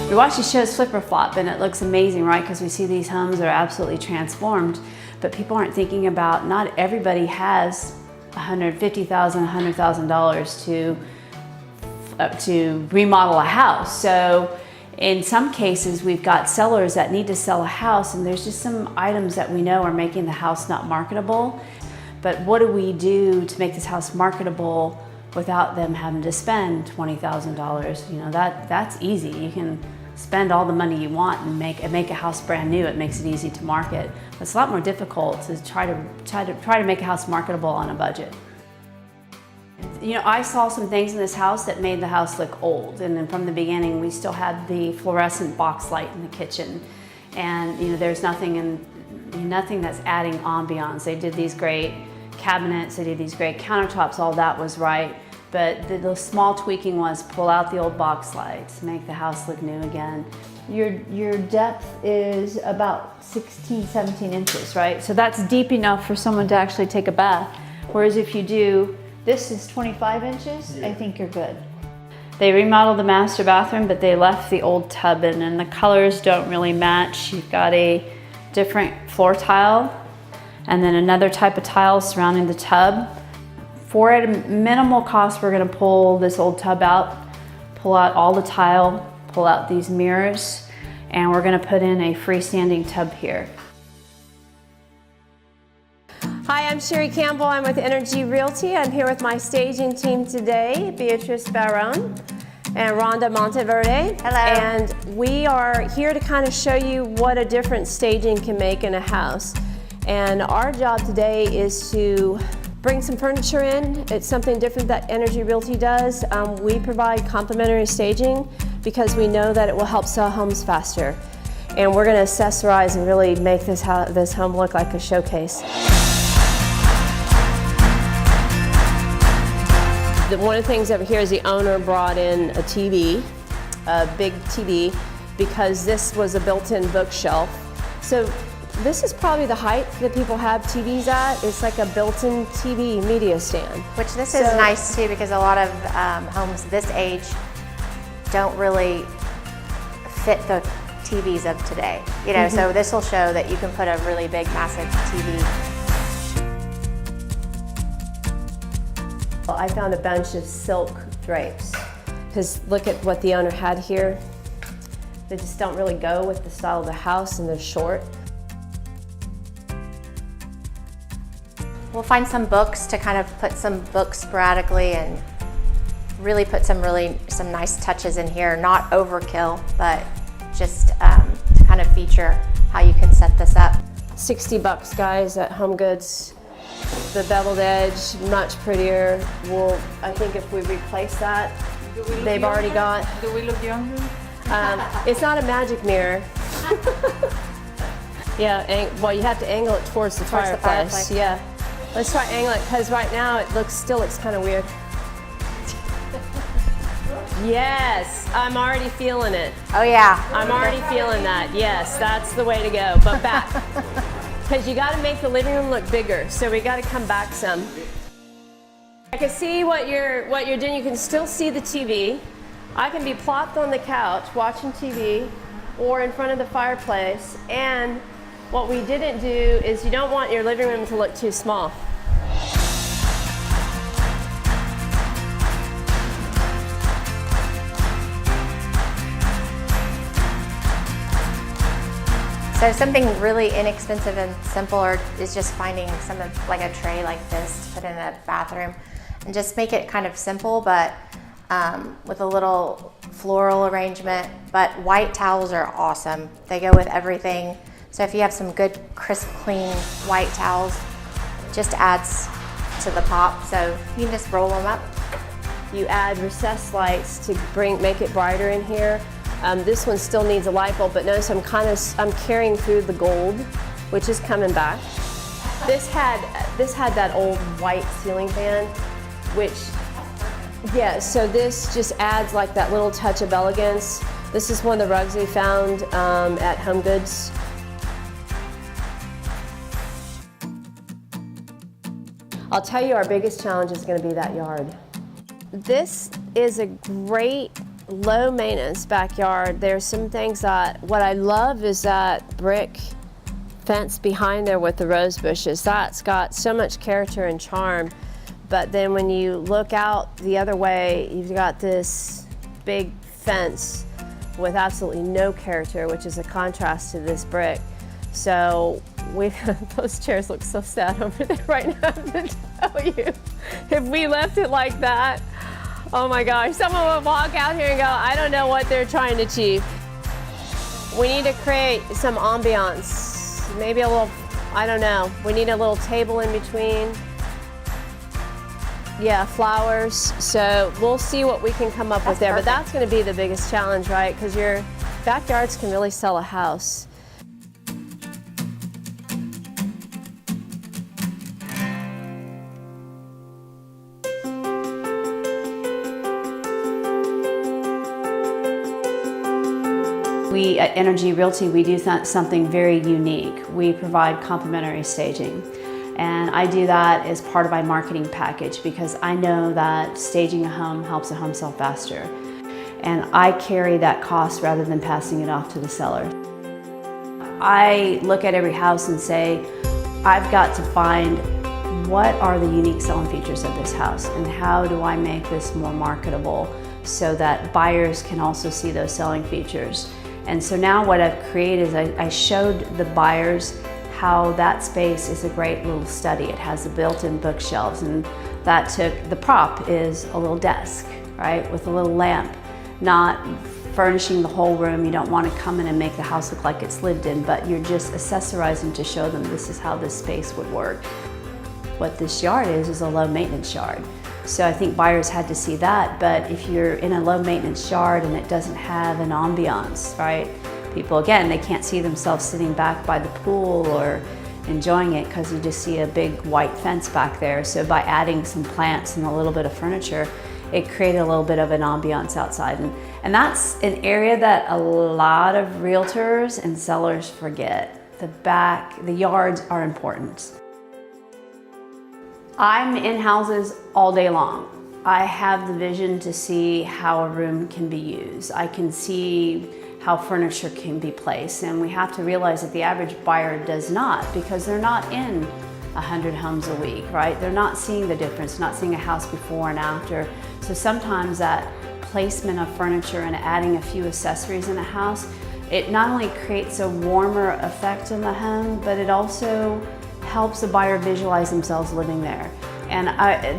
We watch these shows flip or flop and it looks amazing, right? Because we see these homes are absolutely transformed, but people aren't thinking about not everybody has $150,000, $100,000 to remodel a house. So in some cases, we've got sellers that need to sell a house and there's just some items that we know are making the house not marketable. But what do we do to make this house marketable without them having to spend $20,000? You know, that's easy. You can spend all the money you want and make a house brand new. It makes it easy to market. But it's a lot more difficult to try to make a house marketable on a budget. You know, I saw some things in this house that made the house look old, and then from the beginning we still had the fluorescent box light in the kitchen, and you know, there's nothing that's adding ambiance. They did these great cabinets, they did these great countertops, all that was right, but the small tweaking was pull out the old box lights, make the house look new again. Your depth is about 16, 17 inches, right? So that's deep enough for someone to actually take a bath, whereas if you do, this is 25 inches, yeah. I think you're good. They remodeled the master bathroom, but they left the old tub in, and the colors don't really match. You've got a different floor tile, and then another type of tile surrounding the tub. For at a minimal cost, we're gonna pull this old tub out, pull out all the tile, pull out these mirrors, and we're gonna put in a freestanding tub here. Hi, I'm Sherry Campbell. I'm with Energy Realty. I'm here with my staging team today, Beatrice Barron and Rhonda Monteverde. Hello. And we are here to kind of show you what a different staging can make in a house. And our job today is to bring some furniture in. It's something different that Energy Realty does. We provide complimentary staging because we know that it will help sell homes faster. And we're going to accessorize and really make this home look like a showcase. One of the things over here is the owner brought in a TV, a big TV, because this was a built-in bookshelf. So this is probably the height that people have TVs at. It's like a built-in TV media stand. Which this is nice too, because a lot of homes this age don't really fit the TVs of today. You know, so this will show that you can put a really big, massive TV. I found a bunch of silk drapes, because look at what the owner had here. They just don't really go with the style of the house, and they're short. We'll find some books to kind of put some books sporadically and really put some nice touches in here. Not overkill, but just to kind of feature how you can set this up. $60 guys at Home Goods. The beveled edge, much prettier. I think if we replace that, they've already got. Do we look younger? It's not a magic mirror. Yeah, well, you have to angle it towards the fireplace. Yeah. Let's try angle it, because right now it still looks kind of weird. Yes, I'm already feeling it. Oh yeah. I'm already feeling that. Yes, that's the way to go. But back. Because you got to make the living room look bigger, so we got to come back some. I can see what you're doing. You can still see the TV. I can be plopped on the couch watching TV, or in front of the fireplace. And what we didn't do is you don't want your living room to look too small. So something really inexpensive and simple is just finding like a tray like this to put in a bathroom, and just make it kind of simple, but with a little floral arrangement. But white towels are awesome. They go with everything. So if you have some good, crisp, clean white towels, it just adds to the pop. So you can just roll them up. You add recessed lights to make it brighter in here. This one still needs a light bulb, but notice I'm carrying through the gold, which is coming back. This had that old white ceiling fan, which, yeah, so this just adds like that little touch of elegance. This is one of the rugs we found at Home Goods. I'll tell you, our biggest challenge is going to be that yard. This is a great low maintenance backyard. There's some things that, what I love is that brick fence behind there with the rose bushes. That's got so much character and charm. But then when you look out the other way, you've got this big fence with absolutely no character, which is a contrast to this brick. So those chairs look so sad over there right now, to tell you. If we left it like that, oh my gosh, someone would walk out here and go, I don't know what they're trying to achieve. We need to create some ambiance, maybe a little, I don't know, we need a little table in between. Yeah, flowers. So we'll see what we can come up with there. Perfect. But that's going to be the biggest challenge, right? Because your backyards can really sell a house. We at Energy Realty, we do something very unique. We provide complimentary staging. And I do that as part of my marketing package because I know that staging a home helps a home sell faster. And I carry that cost rather than passing it off to the seller. I look at every house and say, I've got to find what are the unique selling features of this house and how do I make this more marketable so that buyers can also see those selling features. And so now what I've created is I showed the buyers how that space is a great little study. It has the built-in bookshelves, and that the prop is a little desk, right, with a little lamp, not furnishing the whole room. You don't want to come in and make the house look like it's lived in, but you're just accessorizing to show them this is how this space would work. What this yard is a low maintenance yard. So I think buyers had to see that, but if you're in a low maintenance yard and it doesn't have an ambiance, right? People, again, they can't see themselves sitting back by the pool or enjoying it because you just see a big white fence back there. So by adding some plants and a little bit of furniture, it created a little bit of an ambiance outside. And that's an area that a lot of realtors and sellers forget. The yards are important. I'm in houses all day long. I have the vision to see how a room can be used. I can see how furniture can be placed, and we have to realize that the average buyer does not, because they're not in 100 homes a week, right? They're not seeing the difference, not seeing a house before and after. So sometimes that placement of furniture and adding a few accessories in a house, it not only creates a warmer effect in the home, but it also helps the buyer visualize themselves living there. And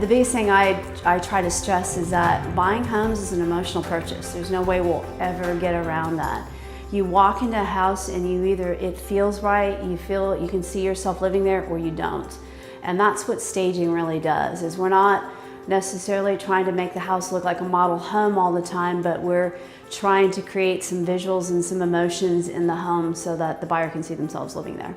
the biggest thing I try to stress is that buying homes is an emotional purchase. There's no way we'll ever get around that. You walk into a house and it feels right, you can see yourself living there, or you don't. And that's what staging really does, is we're not necessarily trying to make the house look like a model home all the time, but we're trying to create some visuals and some emotions in the home so that the buyer can see themselves living there.